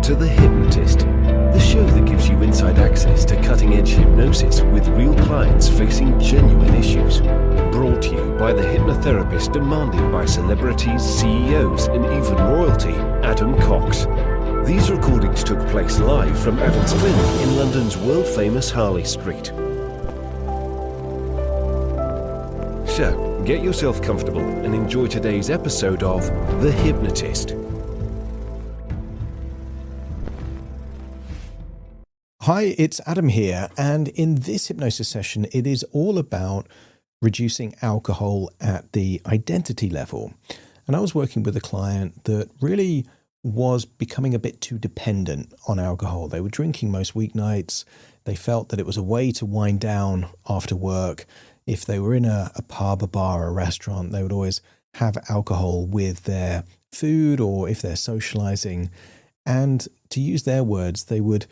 to The Hypnotist, the show that gives you inside access to cutting-edge hypnosis with real clients facing genuine issues. Brought to you by the hypnotherapist demanded by celebrities, CEOs, and even royalty, Adam Cox. These recordings took place live from Adam's clinic in London's world-famous Harley Street. So, get yourself comfortable and enjoy today's episode of The Hypnotist. Hi, it's Adam here, and in this hypnosis session, it is all about reducing alcohol at the identity level. And I was working with a client that really was becoming a bit too dependent on alcohol. They were drinking most weeknights. They felt that it was a way to wind down after work. If they were in a pub, a bar, or a restaurant, they would always have alcohol with their food, or if they're socializing. And to use their words, they would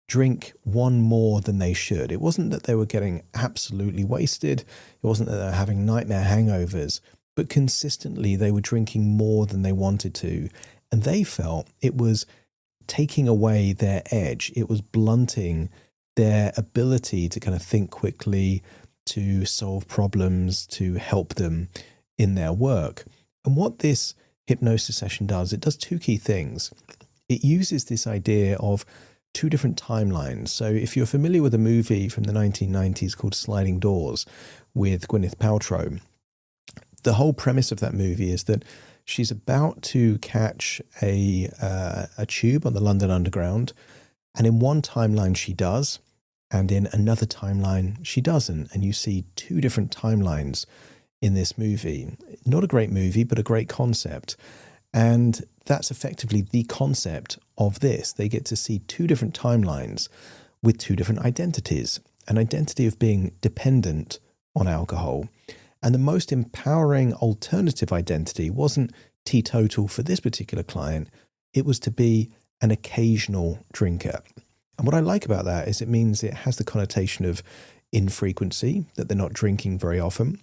drink one more than they should. It wasn't that they were getting absolutely wasted. It wasn't that they were having nightmare hangovers, but consistently they were drinking more than they wanted to. And they felt it was taking away their edge. It was blunting their ability to kind of think quickly, to solve problems, to help them in their work. And what this hypnosis session does, it does two key things. It uses this idea of two different timelines. So if you're familiar with a movie from the 1990s called Sliding Doors with Gwyneth Paltrow, the whole premise of that movie is that she's about to catch a tube on the London Underground, and in one timeline she does, and in another timeline she doesn't. And you see two different timelines in this movie. Not a great movie, but a great concept. And that's effectively the concept of this. They get to see two different timelines with two different identities. An identity of being dependent on alcohol. And the most empowering alternative identity wasn't teetotal for this particular client. It was to be an occasional drinker. And what I like about that is it means it has the connotation of infrequency, that they're not drinking very often.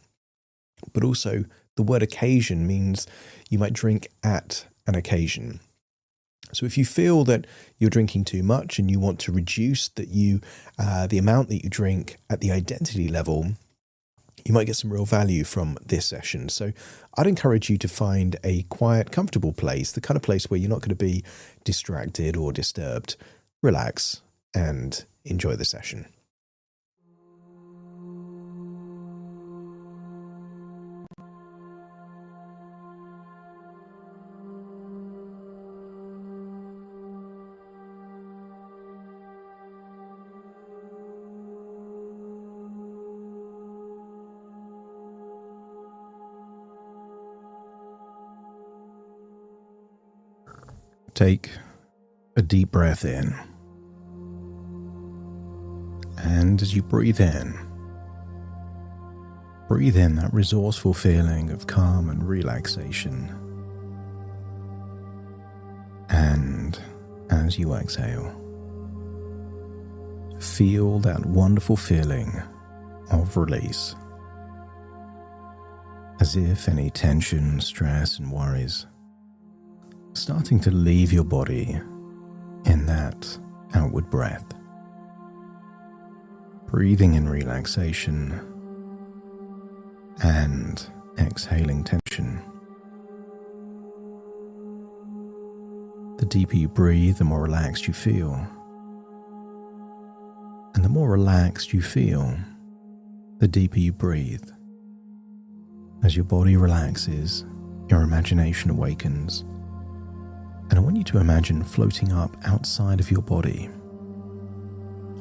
But also the word occasion means you might drink at an occasion. So if you feel that you're drinking too much and you want to reduce the amount that you drink at the identity level, you might get some real value from this session. So I'd encourage you to find a quiet, comfortable place, the kind of place where you're not going to be distracted or disturbed. Relax and enjoy the session. Take a deep breath in. And as you breathe in that resourceful feeling of calm and relaxation. And as you exhale, feel that wonderful feeling of release. As if any tension, stress, and worries starting to leave your body in that outward breath. Breathing in relaxation and exhaling tension. The deeper you breathe, the more relaxed you feel. And the more relaxed you feel, the deeper you breathe. As your body relaxes, your imagination awakens. And I want you to imagine floating up outside of your body,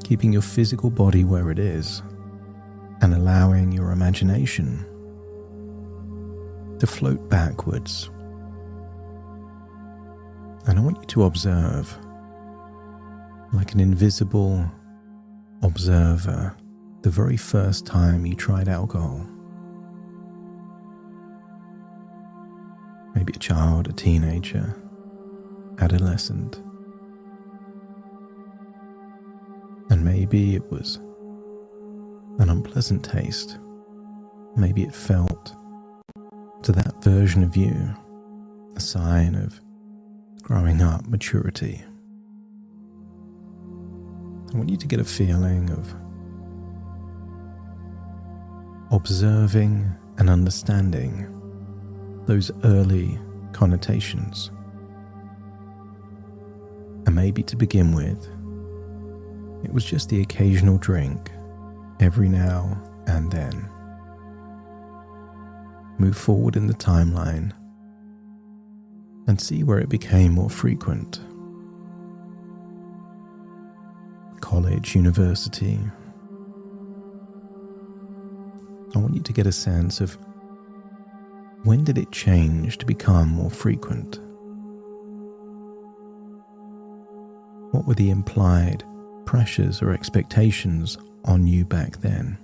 keeping your physical body where it is, and allowing your imagination to float backwards. And I want you to observe, like an invisible observer, the very first time you tried alcohol. Maybe a child, a teenager, adolescent. And maybe it was an unpleasant taste. Maybe it felt to that version of you a sign of growing up, maturity. I want you to get a feeling of observing and understanding those early connotations. And maybe to begin with, it was just the occasional drink every now and then. Move forward in the timeline and see where it became more frequent. College, university. I want you to get a sense of when did it change to become more frequent? What were the implied pressures or expectations on you back then?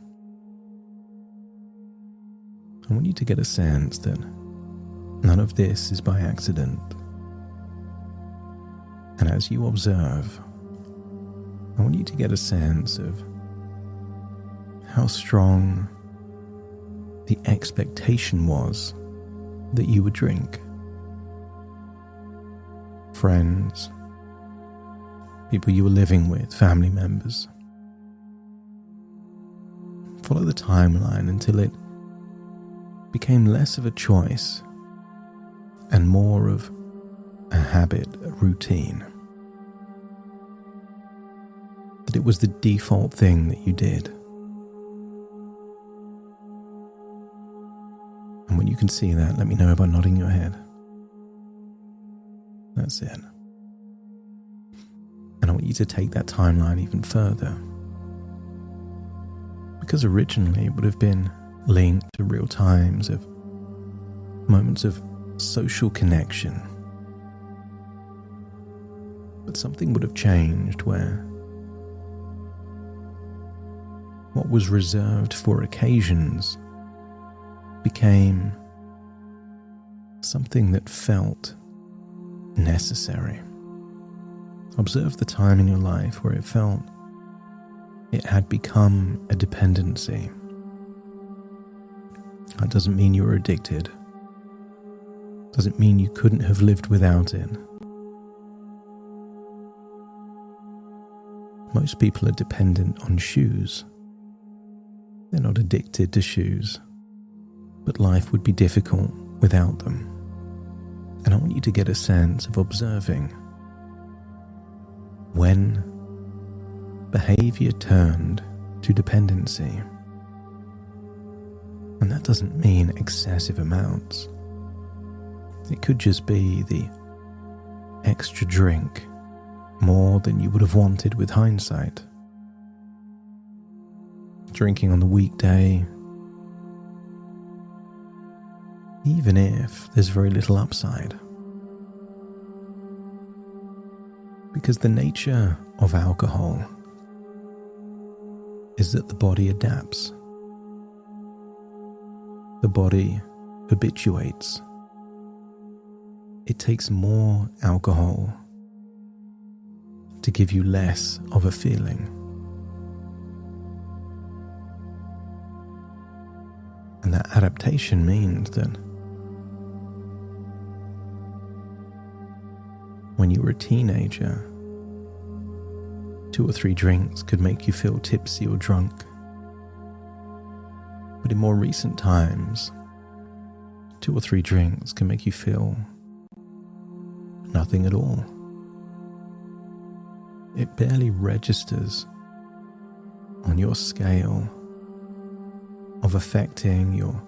I want you to get a sense that none of this is by accident. And as you observe, I want you to get a sense of how strong the expectation was that you would drink. Friends, people you were living with, family members. Follow the timeline until it became less of a choice and more of a habit, a routine. That it was the default thing that you did. And when you can see that, let me know by nodding your head. That's it. And I want you to take that timeline even further. Because originally it would have been linked to real times of moments of social connection. But something would have changed where what was reserved for occasions became something that felt necessary. Observe the time in your life where it felt it had become a dependency. That doesn't mean you were addicted. Doesn't mean you couldn't have lived without it. Most people are dependent on shoes. They're not addicted to shoes, but life would be difficult without them. And I want you to get a sense of observing when behavior turned to dependency. And that doesn't mean excessive amounts. It could just be the extra drink, more than you would have wanted with hindsight. Drinking on the weekday, even if there's very little upside. Because the nature of alcohol is that the body adapts. The body habituates. It takes more alcohol to give you less of a feeling. And that adaptation means that when you were a teenager, 2 or 3 drinks could make you feel tipsy or drunk. But in more recent times, 2 or 3 drinks can make you feel nothing at all. It barely registers on your scale of affecting your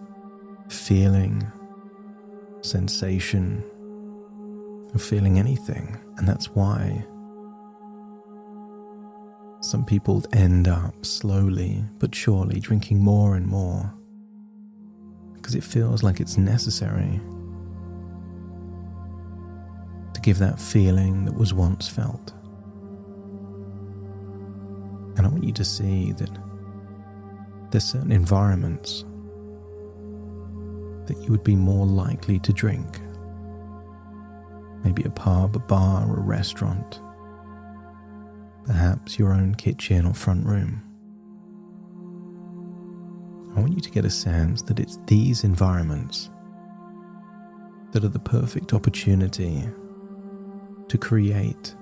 feeling, sensation, of feeling anything. And that's why some people end up slowly but surely drinking more and more, because it feels like it's necessary to give that feeling that was once felt. And I want you to see that there's certain environments that you would be more likely to drink. Maybe a pub, a bar, or a restaurant. Perhaps your own kitchen or front room. I want you to get a sense that it's these environments that are the perfect opportunity to create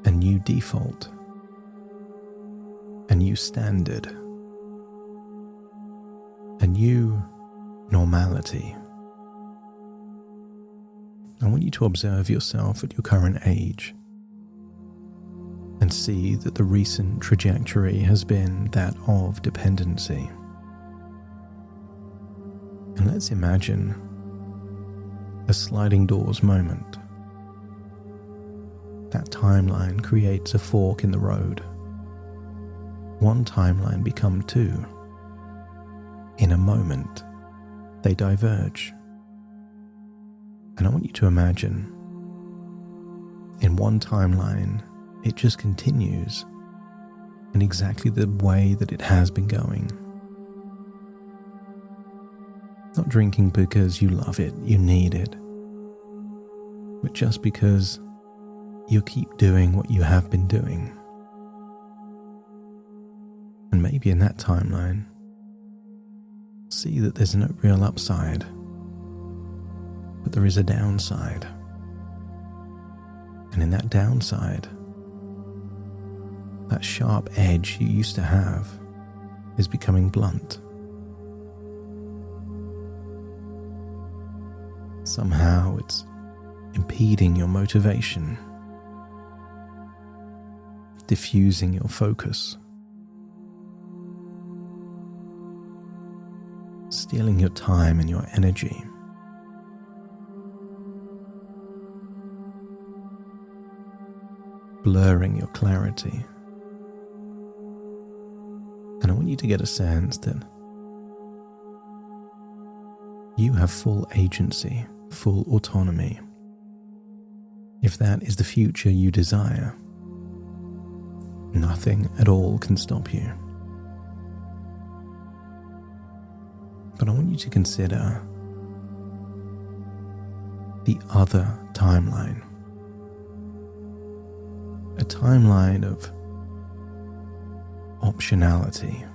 a new default. a new standard, a new normality. I want you to observe yourself at your current age and see that the recent trajectory has been that of dependency. And let's imagine a sliding doors moment. That timeline creates a fork in the road. One timeline becomes two. In a moment, they diverge. And I want you to imagine, in one timeline, it just continues in exactly the way that it has been going. Not drinking because you love it, you need it, but just because you keep doing what you have been doing. And maybe in that timeline, see that there's no real upside, but there is a downside. And in that downside, that sharp edge you used to have is becoming blunt. Somehow it's impeding your motivation, diffusing your focus, stealing your time and your energy. Blurring your clarity. And I want you to get a sense that you have full agency, full autonomy. If that is the future you desire, nothing at all can stop you. But I want you to consider the other timeline. A timeline of optionality.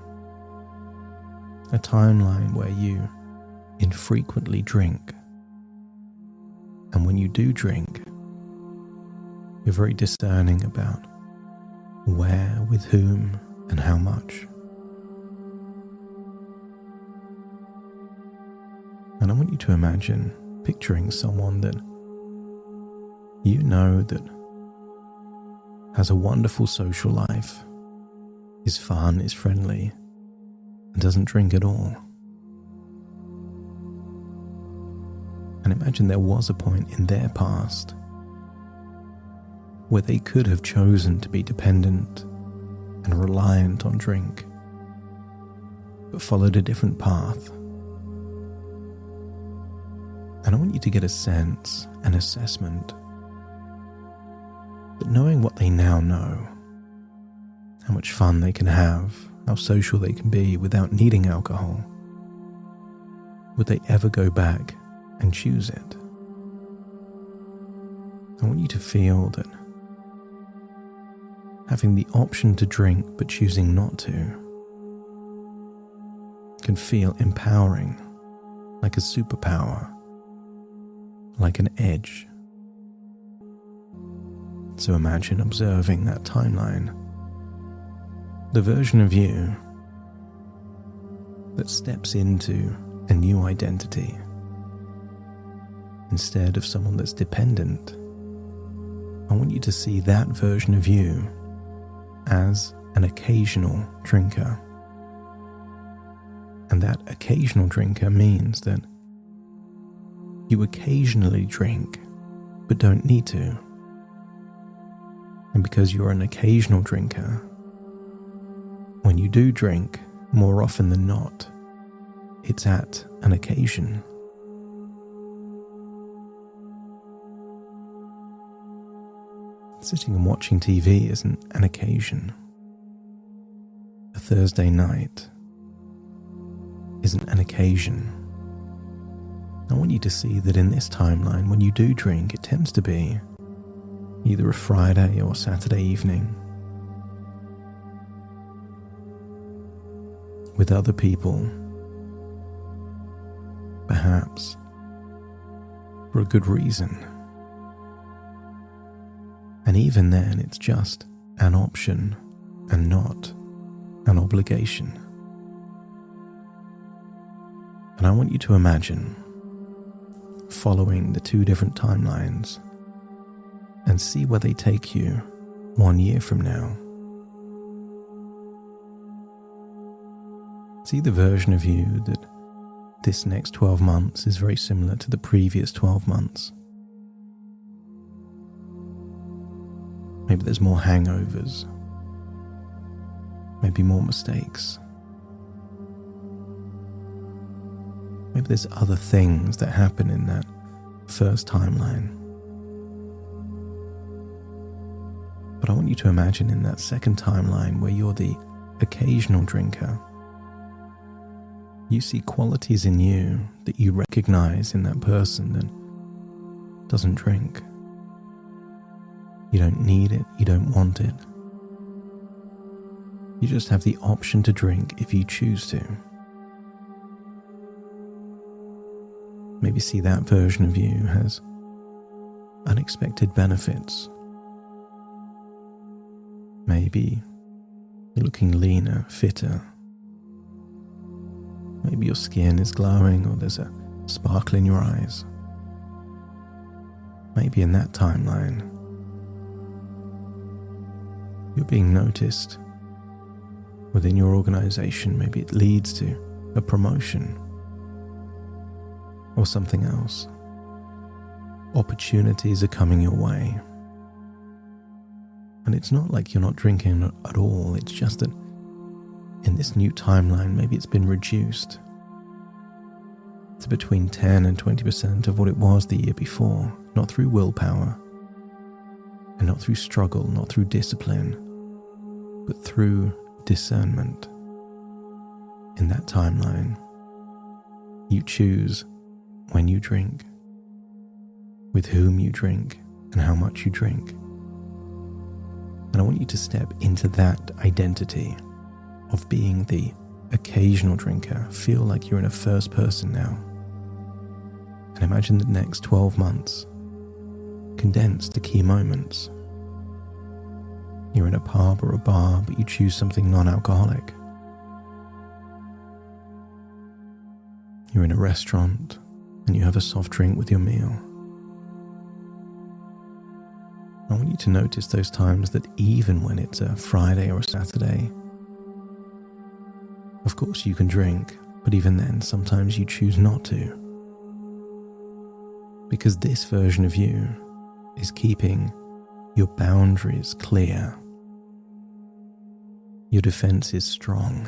A timeline where you infrequently drink. And when you do drink, you're very discerning about where, with whom, and how much. And I want you to imagine picturing someone that you know that has a wonderful social life, is fun, is friendly, and doesn't drink at all. And imagine there was a point in their past where they could have chosen to be dependent and reliant on drink, but followed a different path. And I want you to get a sense, an assessment, that knowing what they now know, how much fun they can have, how social they can be without needing alcohol, would they ever go back and choose it? I want you to feel that having the option to drink but choosing not to can feel empowering, like a superpower, like an edge. So imagine observing that timeline, the version of you that steps into a new identity. Instead of someone that's dependent, I want you to see that version of you as an occasional drinker. And that occasional drinker means that you occasionally drink, but don't need to. And because you're an occasional drinker, when you do drink, more often than not, it's at an occasion. Sitting and watching TV isn't an occasion. A Thursday night isn't an occasion. I want you to see that in this timeline, when you do drink, it tends to be either a Friday or Saturday evening with other people, perhaps for a good reason. And even then, it's just an option and not an obligation. And I want you to imagine following the two different timelines and see where they take you 1 year from now. See the version of you that this next 12 months is very similar to the previous 12 months. Maybe there's more hangovers, maybe more mistakes. Maybe there's other things that happen in that first timeline. But I want you to imagine in that second timeline where you're the occasional drinker, you see qualities in you that you recognize in that person that doesn't drink. You don't need it, you don't want it. You just have the option to drink if you choose to. Maybe see that version of you has unexpected benefits. Maybe you're looking leaner, fitter. Maybe your skin is glowing or there's a sparkle in your eyes. Maybe in that timeline, you're being noticed within your organization. Maybe it leads to a promotion or something else. Opportunities are coming your way. And it's not like you're not drinking at all. It's just that in this new timeline, maybe it's been reduced to between 10 and 20% of what it was the year before, not through willpower, and not through struggle, not through discipline, but through discernment. In that timeline, you choose when you drink, with whom you drink, and how much you drink. And I want you to step into that identity of being the occasional drinker. Feel like you're in a first person now. And imagine the next 12 months condensed to key moments. You're in a pub or a bar, but you choose something non-alcoholic. You're in a restaurant and you have a soft drink with your meal. I want you to notice those times that even when it's a Friday or a Saturday, of course you can drink, but even then sometimes you choose not to. Because this version of you is keeping your boundaries clear. Your defense is strong.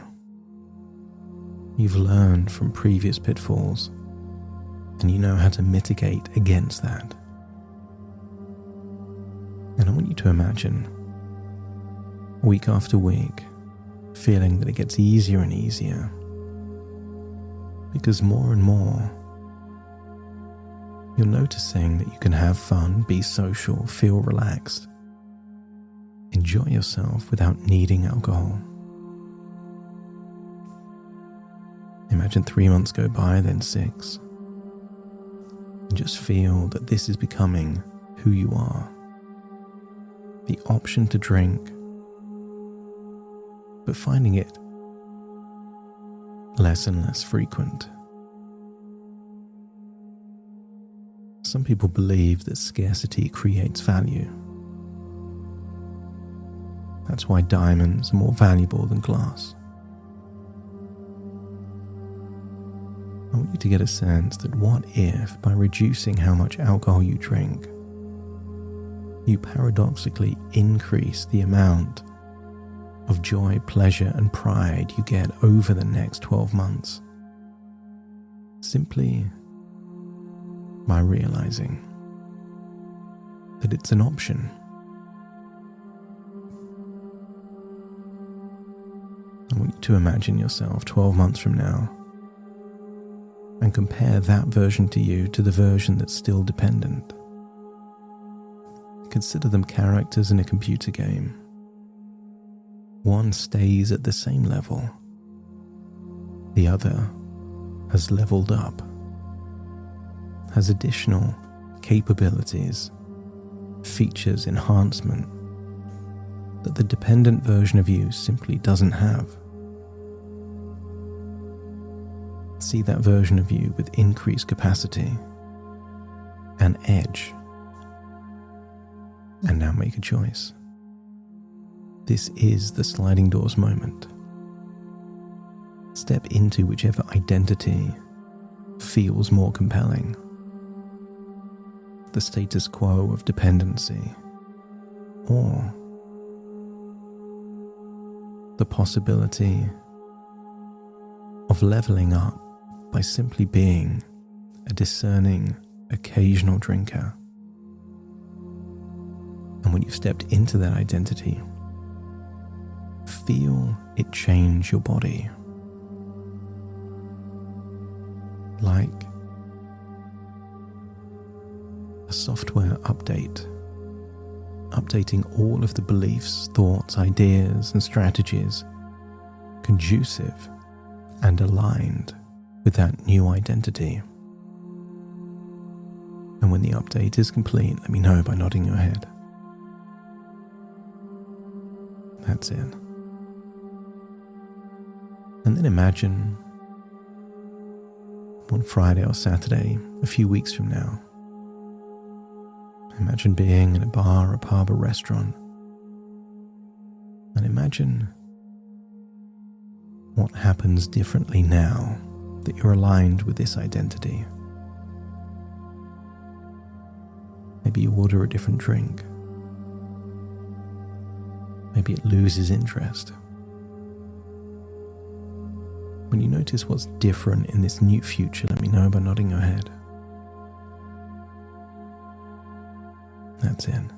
You've learned from previous pitfalls, and you know how to mitigate against that. And I want you to imagine, week after week, feeling that it gets easier and easier. Because more and more, you're noticing that you can have fun, be social, feel relaxed, enjoy yourself without needing alcohol. Imagine 3 months go by, then 6. And just feel that this is becoming who you are. The option to drink, but finding it less and less frequent. Some people believe that scarcity creates value. That's why diamonds are more valuable than glass. I want you to get a sense that what if, by reducing how much alcohol you drink, you paradoxically increase the amount of joy, pleasure, and pride you get over the next 12 months, simply by realizing that it's an option. I want you to imagine yourself 12 months from now and compare that version to you to the version that's still dependent. Consider them characters in a computer game. One stays at the same level. The other has leveled up, has additional capabilities, features, enhancement that the dependent version of you simply doesn't have. See that version of you with increased capacity and edge. And now make a choice. This is the sliding doors moment. Step into whichever identity feels more compelling. The status quo of dependency, or the possibility of leveling up by simply being a discerning, occasional drinker. And when you've stepped into that identity, feel it change your body. Like a software update, updating all of the beliefs, thoughts, ideas, and strategies conducive and aligned with that new identity. And when the update is complete, let me know by nodding your head. That's it. And then imagine one Friday or Saturday, a few weeks from now. Imagine being in a bar, a pub, a restaurant. And imagine what happens differently now that you're aligned with this identity. Maybe you order a different drink. Maybe it loses interest. When you notice what's different in this new future, let me know by nodding your head. That's it. And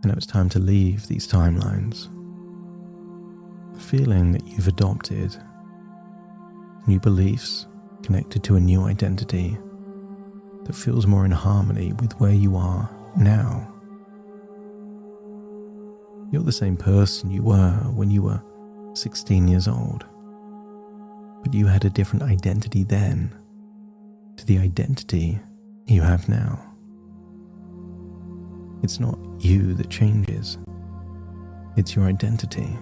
now it's time to leave these timelines, feeling that you've adopted new beliefs connected to a new identity that feels more in harmony with where you are now. You're the same person you were when you were 16 years old, but you had a different identity then to the identity you have now. It's not you that changes, it's your identity.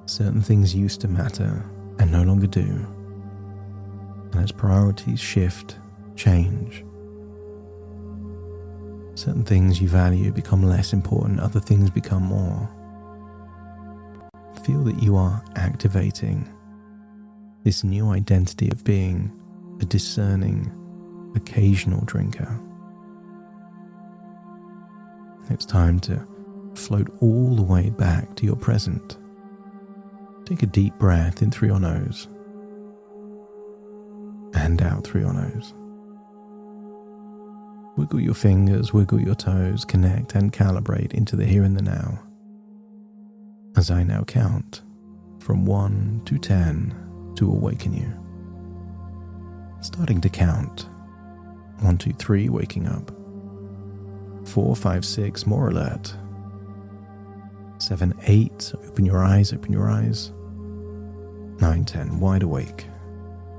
Certain things used to matter and no longer do. And as priorities shift, change, certain things you value become less important, other things become more. Feel that you are activating this new identity of being a discerning, occasional drinker. It's time to float all the way back to your present. Take a deep breath in through your nose and out through your nose. Wiggle your fingers, wiggle your toes, connect and calibrate into the here and the now. As I now count from 1 to 10 to awaken you. Starting to count. 1, 2, 3, waking up. 4, 5, 6, more alert. 7, 8, open your eyes, open your eyes. 9, 10, wide awake,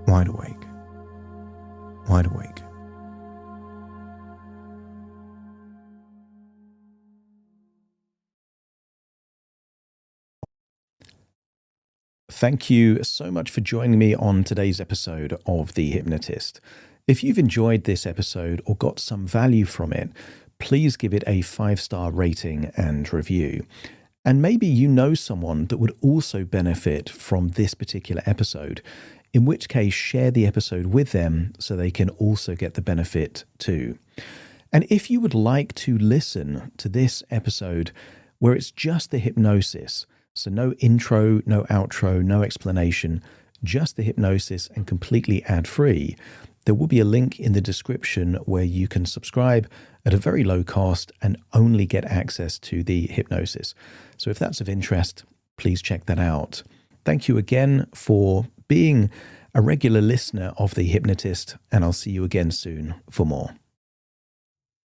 wide awake, wide awake. Thank you so much for joining me on today's episode of The Hypnotist. If you've enjoyed this episode or got some value from it, please give it a 5-star rating and review. And maybe you know someone that would also benefit from this particular episode, in which case share the episode with them so they can also get the benefit too. And if you would like to listen to this episode where it's just the hypnosis, so no intro, no outro, no explanation, just the hypnosis and completely ad-free, there will be a link in the description where you can subscribe at a very low cost and only get access to the hypnosis. So if that's of interest, please check that out. Thank you again for being a regular listener of The Hypnotist, and I'll see you again soon for more.